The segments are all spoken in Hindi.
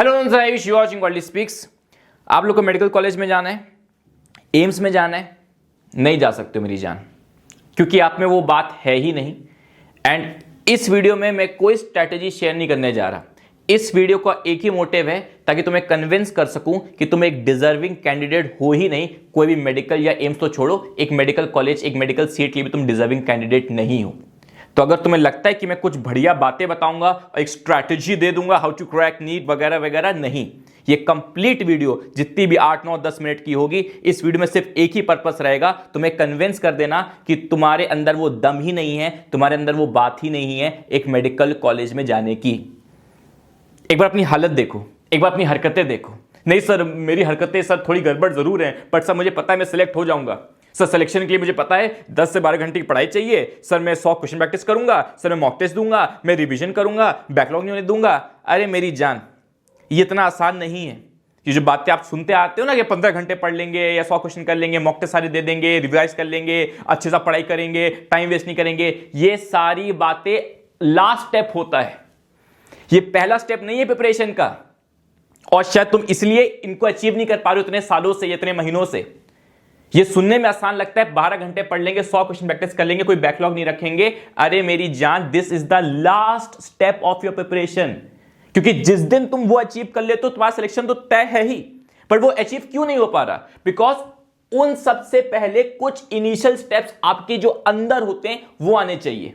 Hello Ayush, you watching world speaks. आप लोग को मेडिकल कॉलेज में जाना है, एम्स में जाना है, नहीं जा सकते हो मेरी जान, क्योंकि आप में वो बात है ही नहीं। एंड इस वीडियो में मैं कोई स्ट्रैटेजी शेयर नहीं करने जा रहा। इस वीडियो का एक ही मोटिव है ताकि तुम्हें कन्विंस कर सकूं कि तुम एक डिजर्विंग कैंडिडेट हो ही नहीं। कोई भी मेडिकल या एम्स तो छोड़ो, एक मेडिकल कॉलेज, एक मेडिकल सीट के लिए भी तुम डिजर्विंग कैंडिडेट नहीं हो। तो अगर तुम्हें लगता है कि मैं कुछ बढ़िया बातें बताऊंगा, एक स्ट्रैटेजी दे दूंगा हाउ टू क्रैक नीट वगैरह वगैरह, नहीं। ये कंप्लीट वीडियो जितनी भी 8, 9, 10 मिनट की होगी, इस वीडियो में सिर्फ एक ही पर्पस रहेगा, तुम्हें कन्विंस कर देना कि तुम्हारे अंदर वो दम ही नहीं है, तुम्हारे अंदर वो बात ही नहीं है एक मेडिकल कॉलेज में जाने की। एक बार अपनी हालत देखो, एक बार अपनी हरकतें देखो। नहीं सर, मेरी हरकतें सर थोड़ी गड़बड़ जरूर हैं, बट सर मुझे पता है मैं सिलेक्ट हो जाऊंगा। सर सिलेक्शन के लिए मुझे पता है 10 से 12 घंटे की पढ़ाई चाहिए। सर मैं 100 क्वेश्चन प्रैक्टिस करूंगा, सर मैं मॉक टेस्ट दूंगा, मैं रिवीजन करूंगा, बैकलॉग नहीं होने दूंगा। अरे मेरी जान, ये इतना आसान नहीं है। ये जो बातें आप सुनते आते हो ना कि 15 घंटे पढ़ लेंगे या 100 क्वेश्चन कर लेंगे, मॉक टेस्ट सारे दे देंगे, रिवाइज कर लेंगे, अच्छे से पढ़ाई करेंगे, टाइम वेस्ट नहीं करेंगे, ये सारी बातें लास्ट स्टेप होता है। ये पहला स्टेप नहीं है प्रिपरेशन का। और शायद तुम इसलिए इनको अचीव नहीं कर पा रहे हो इतने सालों से, इतने महीनों से। ये सुनने में आसान लगता है, 12 घंटे पढ़ लेंगे, 100 क्वेश्चन प्रैक्टिस कर लेंगे, कोई बैकलॉग नहीं रखेंगे। अरे मेरी जान, this is the last step of your preparation. क्योंकि जिस दिन तुम वो अचीव कर लेते हो, तुम्हारा सिलेक्शन तो तय है ही, पर वो अचीव क्यों नहीं हो पा रहा? बिकॉज उन सबसे पहले कुछ इनिशियल स्टेप्स आपके जो अंदर होते हैं वो आने चाहिए।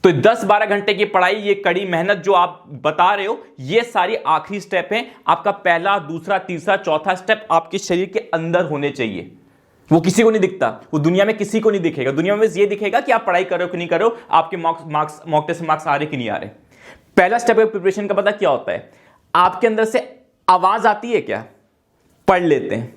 तो 10-12 घंटे की पढ़ाई, ये कड़ी मेहनत जो आप बता रहे हो, ये सारी आखिरी स्टेप है। आपका पहला, दूसरा, तीसरा, चौथा स्टेप आपके शरीर के अंदर होने चाहिए। वो किसी को नहीं दिखता, वो दुनिया में किसी को नहीं दिखेगा। दुनिया में ये दिखेगा कि आप पढ़ाई कर रहे हो कि नहीं कर रहे हो, आपके मॉक टेस्ट में मार्क्स आ रहे कि नहीं आ रहे। पहला स्टेप प्रिपरेशन का पता क्या होता है? आपके अंदर से आवाज आती है क्या? पढ़ लेते हैं,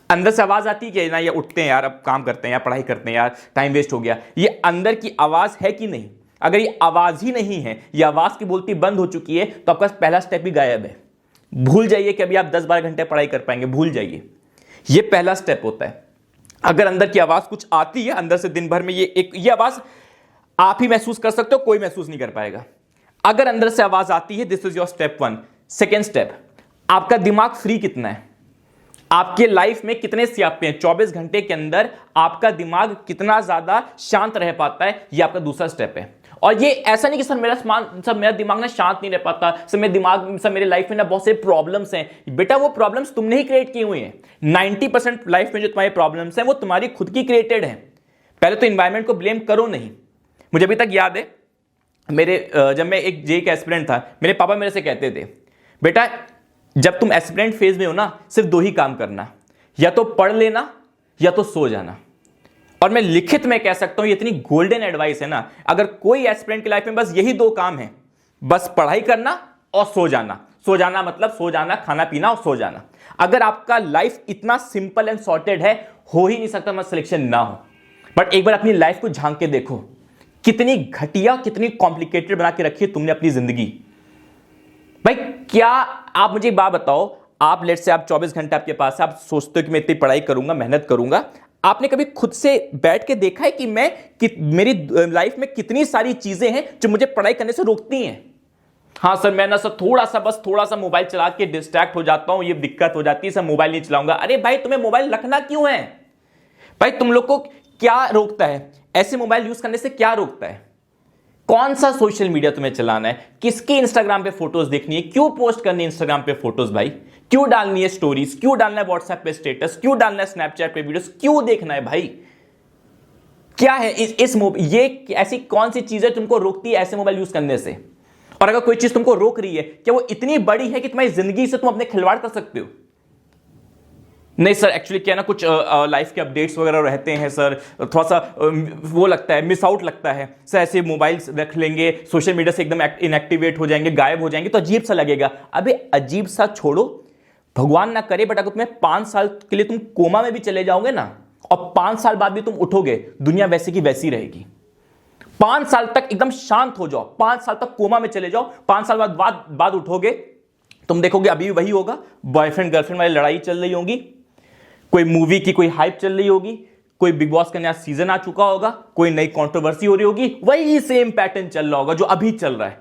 अंदर से आवाज आती है क्या? ना ये उठते हैं यार, अब काम करते हैं यार, पढ़ाई करते हैं यार, टाइम वेस्ट हो गया। ये अंदर की आवाज है कि नहीं? अगर ये आवाज ही नहीं है, ये आवाज की बोलती बंद हो चुकी है, तो आपका पहला स्टेप ही गायब है। भूल जाइए कि अभी आप 10-12 घंटे पढ़ाई कर पाएंगे, भूल जाइए। ये पहला स्टेप होता है। अगर अंदर की आवाज कुछ आती है, अंदर से दिन भर में ये आवाज आप ही महसूस कर सकते हो, कोई महसूस नहीं कर पाएगा। अगर अंदर से आवाज आती है, this is your step 1। Second step, आपका दिमाग फ्री कितना है? आपके लाइफ में कितने स्यापे हैं? 24 घंटे के अंदर आपका दिमाग कितना ज्यादा शांत रह पाता है, यह आपका दूसरा स्टेप है। और ये ऐसा नहीं कि सर मेरा दिमाग ना शांत नहीं रह पाता, सर मेरे लाइफ में ना बहुत से प्रॉब्लम्स हैं। बेटा, वो प्रॉब्लम्स तुमने ही क्रिएट की हुई हैं। 90% लाइफ में जो तुम्हारी प्रॉब्लम्स हैं वो तुम्हारी खुद की क्रिएटेड हैं। पहले तो एनवायरमेंट को ब्लेम करो नहीं। मुझे अभी तक याद है, जब मैं एक जेईई का एस्पिरेंट था, मेरे पापा मेरे से कहते थे, बेटा जब तुम एस्पिरेंट फेज में हो ना, सिर्फ 2 ही काम करना, या तो पढ़ लेना या तो सो जाना। और मैं लिखित में कह सकता हूं, ये इतनी गोल्डन एडवाइस है ना। अगर कोई एस्पिरेंट की लाइफ में बस यही 2 काम है, बस पढ़ाई करना और सो जाना। सो जाना मतलब सो जाना, खाना पीना और सो जाना। अगर आपका लाइफ इतना सिंपल एंड सॉर्टेड है, हो ही नहीं सकता मैं सिलेक्शन ना हो। बट एक बार अपनी लाइफ को झांक के देखो, कितनी घटिया, कितनी कॉम्प्लिकेटेड बना के रखी है तुमने अपनी जिंदगी। भाई क्या, आप मुझे एक बात बताओ, आप लेट से आप 24 घंटे आपके पास है, आप सोचते हो कि मैं इतनी पढ़ाई करूंगा, मेहनत करूंगा। आपने कभी खुद से बैठ के देखा है कि मेरी लाइफ में कितनी सारी चीजें हैं जो मुझे पढ़ाई करने से रोकती हैं? हाँ सर, मैं ना सर थोड़ा सा मोबाइल चला के डिस्ट्रैक्ट हो जाता हूं, ये दिक्कत हो जाती है, सर मोबाइल नहीं चलाऊंगा। अरे भाई, तुम्हें मोबाइल रखना क्यों है? भाई तुम लोग को क्या रोकता है? ऐसे मोबाइल यूज करने से क्या रोकता है? कौन सा सोशल मीडिया तुम्हें चलाना है? किसकी इंस्टाग्राम पे फोटोज देखनी है? क्यों पोस्ट करनी है इंस्टाग्राम पे फोटोज? भाई क्यों डालनी है स्टोरीज? क्यों डालना है व्हाट्सएप पे स्टेटस? क्यों डालना है स्नैपचैट पे वीडियोस? क्यों देखना है भाई? क्या है ये ऐसी कौन सी चीज है तुमको रोकती है ऐसे मोबाइल यूज करने से? और अगर कोई चीज तुमको रोक रही है, क्या वो इतनी बड़ी है कि तुम्हारी जिंदगी से तुम अपने खिलवाड़ कर सकते हो? नहीं सर, एक्चुअली क्या ना, कुछ लाइफ के अपडेट्स वगैरह रहते हैं सर, थोड़ा सा वो लगता है, मिस आउट लगता है सर। ऐसे मोबाइल रख लेंगे, सोशल मीडिया से एकदम इनएक्टिवेट हो जाएंगे, गायब हो जाएंगे, तो अजीब सा लगेगा। अबे अजीब सा छोड़ो, भगवान ना करे, बट अगर तुम्हें 5 साल के लिए तुम कोमा में भी चले जाओगे ना, और 5 साल बाद भी तुम उठोगे, दुनिया वैसे की वैसी रहेगी। 5 साल तक एकदम शांत हो जाओ, 5 साल तक कोमा में चले जाओ, 5 साल बाद उठोगे, तुम देखोगे अभी भी वही होगा। बॉयफ्रेंड गर्लफ्रेंड वाली लड़ाई चल रही होगी, कोई मूवी की कोई हाइप चल रही होगी, कोई बिग बॉस का नया सीजन आ चुका होगा, कोई नई कंट्रोवर्सी हो रही होगी, वही सेम पैटर्न चल रहा होगा जो अभी चल रहा है।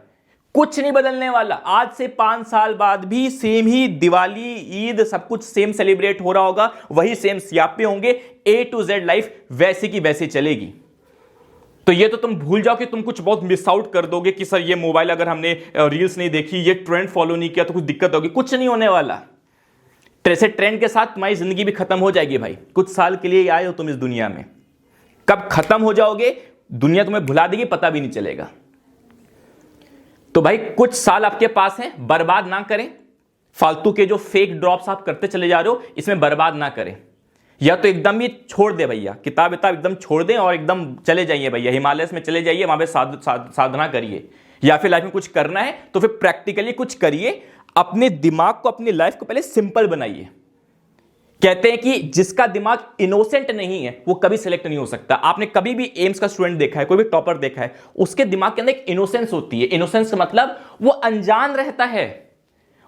कुछ नहीं बदलने वाला। आज से 5 साल बाद भी सेम ही दिवाली, ईद, सब कुछ सेम सेलिब्रेट हो रहा होगा, वही सेम स्यापे होंगे, A to Z लाइफ वैसी की वैसी चलेगी। तो ये तो तुम भूल जाओ कि तुम कुछ बहुत मिस आउट कर दोगे कि सर ये मोबाइल अगर हमने रील्स नहीं देखी, ये ट्रेंड फॉलो नहीं किया तो कुछ दिक्कत होगी। कुछ नहीं होने वाला। ऐसे ट्रेंड के साथ तुम्हारी जिंदगी भी खत्म हो जाएगी भाई। कुछ साल के लिए आए हो तुम इस दुनिया में, कब खत्म हो जाओगे दुनिया तुम्हें भुला देगी, पता भी नहीं चलेगा। तो भाई कुछ साल आपके पास हैं, बर्बाद ना करें। फालतू के जो फेक ड्रॉप्स आप करते चले जा रहे हो, इसमें बर्बाद ना करें। या तो एकदम ही छोड़ दे भैया, किताब एकदम छोड़ दें और एकदम चले जाइए भैया, हिमालय में चले जाइए, वहां पे साधना करिए। या फिर लाइफ में कुछ करना है तो फिर प्रैक्टिकली कुछ करिए। अपने दिमाग को, अपनी लाइफ को पहले सिंपल बनाइए। कहते हैं कि जिसका दिमाग इनोसेंट नहीं है वो कभी सिलेक्ट नहीं हो सकता। आपने कभी भी एम्स का स्टूडेंट देखा है, कोई भी टॉपर देखा है, उसके दिमाग के अंदर एक इनोसेंस होती है। इनोसेंस का मतलब वो अनजान रहता है,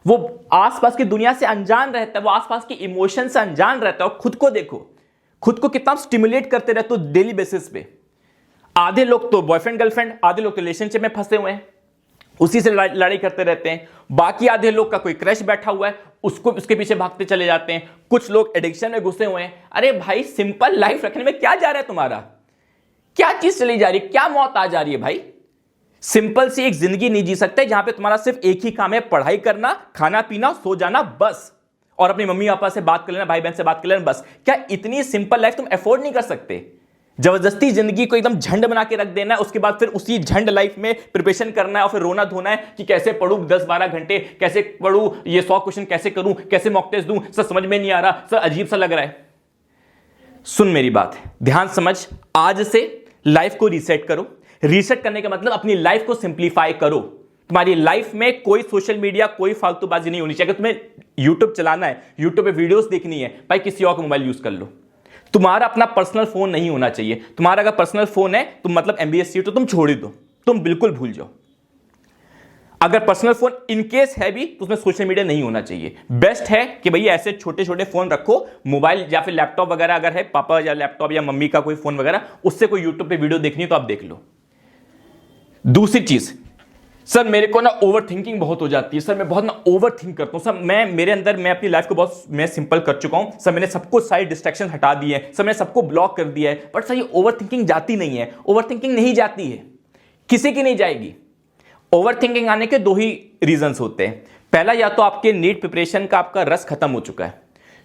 वो आसपास की दुनिया से अनजान रहता है, वो आसपास की इमोशन से अनजान रहता है। और खुद को देखो, खुद को कितना स्टिमुलेट करते रहते हो डेली बेसिस पे। आधे लोग तो बॉयफ्रेंड गर्लफ्रेंड, आधे लोग तो रिलेशनशिप में फंसे हुए हैं, उसी से लड़ाई करते रहते हैं। बाकी आधे लोग का कोई क्रश बैठा हुआ है, उसको उसके पीछे भागते चले जाते हैं। कुछ लोग एडिक्शन में घुसे हुए हैं। अरे भाई सिंपल लाइफ रखने में क्या जा रहा है तुम्हारा? क्या चीज चली जा रही है? क्या मौत आ जा रही है भाई? सिंपल सी एक जिंदगी नहीं जी सकते जहां पे तुम्हारा सिर्फ एक ही काम है, पढ़ाई करना, खाना पीना, सो जाना, बस। और अपनी मम्मी पापा से बात कर लेना, भाई बहन से बात कर लेना, बस। क्या इतनी सिंपल लाइफ तुम अफोर्ड नहीं कर सकते? जबरदस्ती जिंदगी को एकदम झंड बना के रख देना है, उसके बाद फिर उसी झंड लाइफ में प्रिपरेशन करना है और फिर रोना धोना है कि कैसे पढ़ूं 10-12 घंटे, कैसे पढ़ूं, ये 100 क्वेश्चन कैसे करूं, कैसे मॉक टेस्ट दूं, सर समझ में नहीं आ रहा, सर अजीब सा लग रहा है। सुन मेरी बात, ध्यान समझ। आज से लाइफ को रीसेट करो। रीसेट करने का मतलब अपनी लाइफ को सिंप्लीफाई करो। तुम्हारी लाइफ में कोई सोशल मीडिया, कोई फालतूबाजी नहीं होनी चाहिए। अगर तुम्हें यूट्यूब चलाना है, यूट्यूब पे वीडियोस देखनी है, भाई किसी और का मोबाइल यूज कर लो। तुम्हारा अपना पर्सनल फोन नहीं होना चाहिए। तुम्हारा अगर पर्सनल फोन है तुम मतलब MBA सीट तो तुम छोड़ ही दो, तुम बिल्कुल भूल जाओ। अगर पर्सनल फोन इनकेस है भी तो उसमें सोशल मीडिया नहीं होना चाहिए। बेस्ट है कि भैया ऐसे छोटे छोटे फोन रखो, मोबाइल या फिर लैपटॉप वगैरह अगर है, पापा या लैपटॉप या मम्मी का कोई फोन वगैरह, उससे कोई यूट्यूब पे वीडियो देखनी है तो आप देख लो। दूसरी चीज, सर मेरे को ना ओवर थिंकिंग बहुत हो जाती है, सर मैं बहुत ना ओवर थिंक करता हूं, सर मैं अपनी लाइफ को बहुत मैं सिंपल कर चुका हूं, सर मैंने सबको सारी डिस्ट्रैक्शन हटा दी है, सर मैंने सबको ब्लॉक कर दिया है, बट सर ये ओवर थिंकिंग जाती नहीं है। ओवर थिंकिंग नहीं जाती है, किसी की नहीं जाएगी। ओवर थिंकिंग आने के 2 ही रीजंस होते हैं। पहला, या तो आपके नीट प्रिपरेशन का आपका रस खत्म हो चुका है।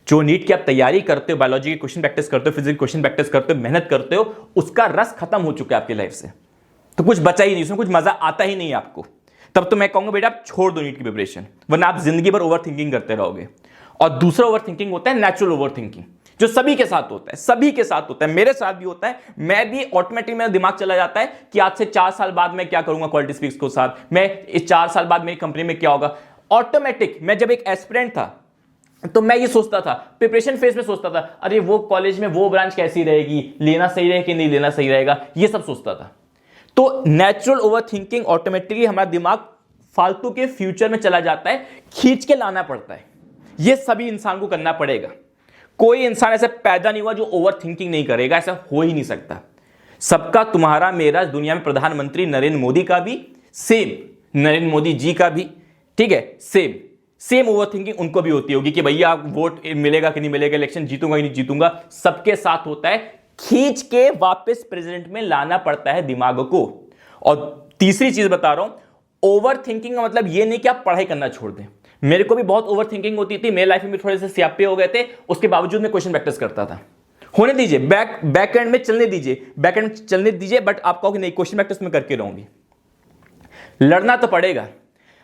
जो नीट की आप तैयारी करते हो, बायोलॉजी की क्वेश्चन प्रैक्टिस करते हो, फिजिक्स क्वेश्चन प्रैक्टिस करते हो, मेहनत करते हो, उसका रस खत्म हो चुका है आपकी लाइफ से, तो कुछ बचा ही नहीं, उसमें कुछ मजा आता ही नहीं है आपको। तब तो मैं कहूंगा बेटा आप छोड़ दो नीट की प्रिपरेशन, वरना आप जिंदगी भर ओवर थिंकिंग करते रहोगे। और दूसरा ओवर थिंकिंग होता है नेचुरल ओवर थिंकिंग, जो सभी के साथ होता है, सभी के साथ होता है, मेरे साथ भी होता है। मैं भी ऑटोमेटिक मेरा दिमाग चला जाता है कि आज से 4 साल बाद मैं क्या करूंगा क्वालिटी स्पीक्स के साथ, मैं इस 4 साल बाद मेरी कंपनी में क्या होगा। ऑटोमेटिक। मैं जब एक एस्पिरेंट था तो मैं ये सोचता था, प्रिपरेशन फेज में सोचता था, अरे वो कॉलेज में वो ब्रांच कैसी रहेगी, लेना सही रहेगा कि नहीं लेना सही रहेगा, ये सब सोचता था। तो नेचुरल ओवर थिंकिंग ऑटोमेटिकली हमारा दिमाग फालतू के फ्यूचर में चला जाता है, खींच के लाना पड़ता है। यह सभी इंसान को करना पड़ेगा। कोई इंसान ऐसा पैदा नहीं हुआ जो ओवर थिंकिंग नहीं करेगा, ऐसा हो ही नहीं सकता। सबका, तुम्हारा मेरा, दुनिया में प्रधानमंत्री नरेंद्र मोदी का भी सेम, नरेंद्र मोदी जी का भी, ठीक है, सेम ओवर थिंकिंग उनको भी होती होगी कि भैया वोट मिलेगा कि नहीं मिलेगा, इलेक्शन जीतूंगा कि नहीं जीतूंगा। सबके साथ होता है, खींच के वापस प्रेजेंट में लाना पड़ता है दिमाग को। और तीसरी चीज बता रहा हूं, ओवर थिंकिंग का मतलब यह नहीं कि आप पढ़ाई करना छोड़ दें। मेरे को भी बहुत ओवर थिंकिंग होती थी, मेरे लाइफ में भी थोड़े से स्यापे हो गए थे, उसके बावजूद मैं क्वेश्चन प्रैक्टिस करता था। होने दीजिए, बैक एंड में चलने दीजिए, बैक एंड चलने दीजिए, बट आप कहोगे नहीं क्वेश्चन प्रैक्टिस में करके रहूंगी। लड़ना तो पड़ेगा,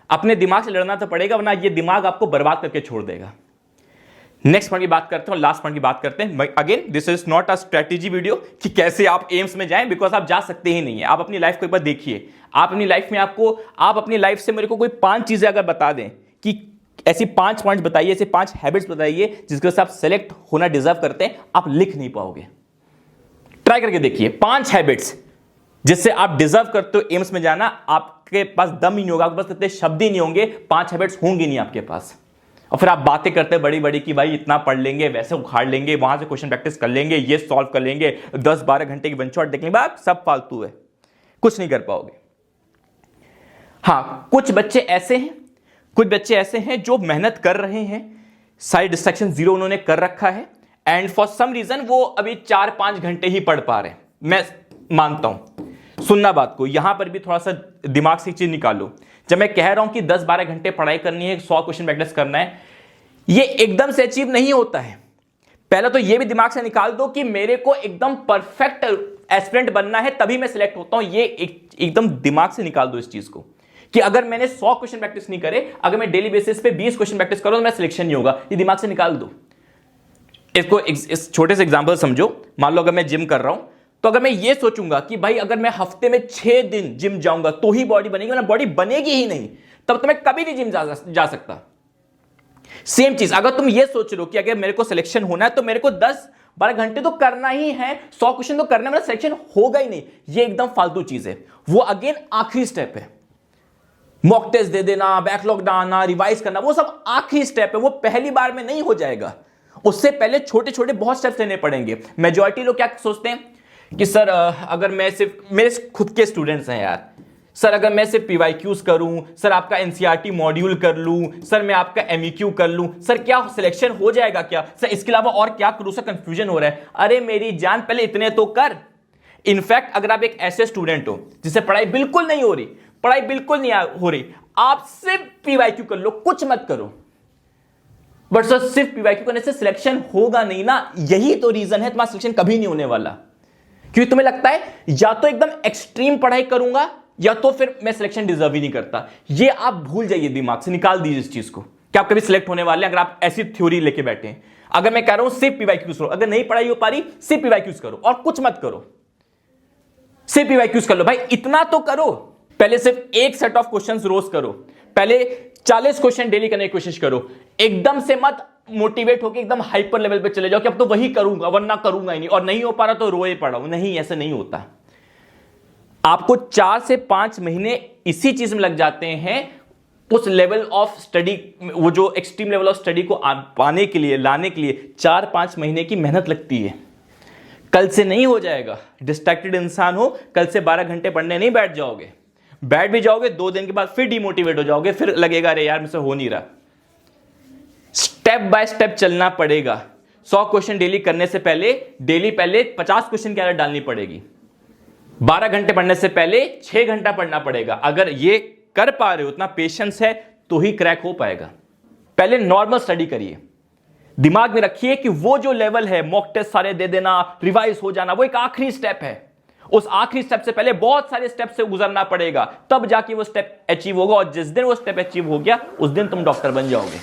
अपने दिमाग से लड़ना तो पड़ेगा, वरना ये दिमाग आपको बर्बाद करके छोड़ देगा। नेक्स्ट पॉइंट की बात करते हैं और लास्ट पॉइंट की बात करते हैं। Again this is not a strategy video कि कैसे आप एम्स में जाएं, बिकॉज आप जा सकते ही नहीं है। आप अपनी लाइफ को एक बार देखिए, आप अपनी लाइफ में आप अपनी लाइफ से मेरे को कोई 5 चीजें अगर बता दें कि ऐसी 5 पॉइंट्स बताइए, ऐसे 5 हैबिट्स बताइए जिसके वजह से आप सेलेक्ट होना डिजर्व करते हैं, आप लिख नहीं पाओगे। ट्राई करके देखिए 5 हैबिट्स जिससे आप डिजर्व करते हो एम्स में जाना। आपके पास दम ही नहीं होगा, आपके पास इतने शब्द ही नहीं होंगे, 5 हैबिट्स होंगी नहीं आपके पास। और फिर आप बातें करते हैं बड़ी बड़ी कि भाई इतना पढ़ लेंगे, वैसे उखाड़ लेंगे, वहां से क्वेश्चन प्रैक्टिस कर लेंगे, ये सॉल्व कर लेंगे, 10-12 घंटे की वन शॉट देख लेंगे। सब फालतू है, कुछ नहीं कर पाओगे। हाँ, कुछ बच्चे ऐसे हैं जो मेहनत कर रहे हैं, सारे डिस्ट्रैक्शन जीरो उन्होंने कर रखा है, एंड फॉर सम रीजन वो अभी 4-5 घंटे ही पढ़ पा रहे हैं। मैं मानता हूं, सुनना बात को, यहां पर भी थोड़ा सा दिमाग से एक चीज निकालो। जब मैं कह रहा हूं कि 10-12 घंटे पढ़ाई करनी है, 100 क्वेश्चन प्रैक्टिस करना है, ये एकदम से अचीव नहीं होता है। पहले तो ये भी दिमाग से निकाल दो कि मेरे को एकदम परफेक्ट एस्पिरेंट बनना है तभी मैं सिलेक्ट होता हूं। ये एकदम दिमाग से निकाल दो इस चीज को, कि अगर मैंने 100 क्वेश्चन प्रैक्टिस नहीं करे, अगर मैं डेली बेसिस पे 20 क्वेश्चन प्रैक्टिस करूं तो मेरा सिलेक्शन नहीं होगा। ये दिमाग से निकाल दो। इसको इस छोटे से एग्जांपल समझो। मान लो अगर मैं जिम कर रहा हूं, तो अगर मैं ये सोचूंगा कि भाई अगर मैं हफ्ते में 6 दिन जिम जाऊंगा तो ही बॉडी बनेगी, वरना बॉडी बनेगी ही नहीं, तब तो मैं कभी नहीं जिम जा सकता। सेम चीज अगर तुम ये सोच रहे हो कि अगर मेरे को सिलेक्शन होना है तो मेरे को 10-12 घंटे तो करना ही है, 100 क्वेश्चन तो करना है, मेरा सिलेक्शन होगा ही नहीं, ये एकदम फालतू चीज है। वो अगेन आखिरी स्टेप है। मॉक टेस्ट दे देना, बैकलॉग डालना, रिवाइज करना, वो सब आखिरी स्टेप है। वो पहली बार में नहीं हो जाएगा, उससे पहले छोटे छोटे बहुत स्टेप्स लेने पड़ेंगे। मेजॉरिटी लोग क्या सोचते हैं कि सर अगर मैं सिर्फ, मेरे खुद के स्टूडेंट्स हैं यार, सर अगर मैं सिर्फ पीवाईक्यूज करूं, सर आपका एनसीईआरटी मॉड्यूल कर लूं, सर मैं आपका एमईक्यू कर लूं, सर क्या सिलेक्शन हो जाएगा क्या, सर इसके अलावा और क्या करूं, सर कंफ्यूजन हो रहा है। अरे मेरी जान, पहले इतने तो कर। इनफैक्ट अगर आप एक ऐसे स्टूडेंट हो जिससे पढ़ाई बिल्कुल नहीं हो रही, आप सिर्फ पीवाईक्यू कर लो, कुछ मत करो। बट सर सिर्फ पीवाईक्यू करने से सिलेक्शन होगा नहीं ना, यही तो रीजन है तुम्हारा सिलेक्शन कभी नहीं होने वाला। क्योंकि तुम्हें लगता है या तो एकदम एक्सट्रीम पढ़ाई करूंगा या तो फिर मैं सिलेक्शन डिजर्व ही नहीं करता। ये आप भूल जाइए, दिमाग से निकाल दीजिए इस चीज को कि आप कभी सिलेक्ट होने वाले हैं। अगर आप ऐसी थ्योरी लेके बैठे हैं, अगर मैं कह रहा हूं सिर्फ पीवाईक्यूज करो, अगर नहीं पढ़ाई हो पा रही सिर्फ पीवाईक्यूज करो और कुछ मत करो, सिर्फ पीवाईक्यूज कर लो भाई, इतना तो करो। पहले सिर्फ एक सेट ऑफ क्वेश्चंस रोज करो, पहले 40 क्वेश्चन डेली करने की कोशिश करो। एकदम से मत मोटिवेट होकर एकदम हाइपर लेवल पे चले जाओ कि अब तो वही करूंगा वरना करूंगा ही नहीं, और नहीं हो पा रहा तो रोए पड़ा हूं। नहीं, ऐसे नहीं होता। आपको 4 से 5 महीने इसी चीज में लग जाते हैं, उस लेवल ऑफ स्टडी, वो जो एक्सट्रीम लेवल ऑफ स्टडी को पाने के लिए, लाने के लिए 4-5 महीने की मेहनत लगती है। कल से नहीं हो जाएगा। डिस्ट्रैक्टेड इंसान हो, कल से 12 घंटे पढ़ने नहीं बैठ जाओगे। बैठ भी जाओगे, 2 दिन के बाद फिर डिमोटिवेट हो जाओगे, फिर लगेगा अरे यार मुझसे हो नहीं रहा। स्टेप बाय स्टेप चलना पड़ेगा। 100 क्वेश्चन डेली करने से पहले 50 क्वेश्चन की आदत डालनी पड़ेगी। 12 घंटे पढ़ने से पहले 6 घंटा पढ़ना पड़ेगा। अगर ये कर पा रहे हो, उतना पेशेंस है, तो ही क्रैक हो पाएगा। पहले नॉर्मल स्टडी करिए। दिमाग में रखिए कि वो जो लेवल है, मॉक टेस्ट सारे दे देना, रिवाइज हो जाना, वो एक आखिरी स्टेप है। उस आखिरी स्टेप से पहले बहुत सारे स्टेप से गुजरना पड़ेगा, तब जाके वो स्टेप अचीव होगा। और जिस दिन वो स्टेप अचीव हो गया, उस दिन तुम डॉक्टर बन जाओगे।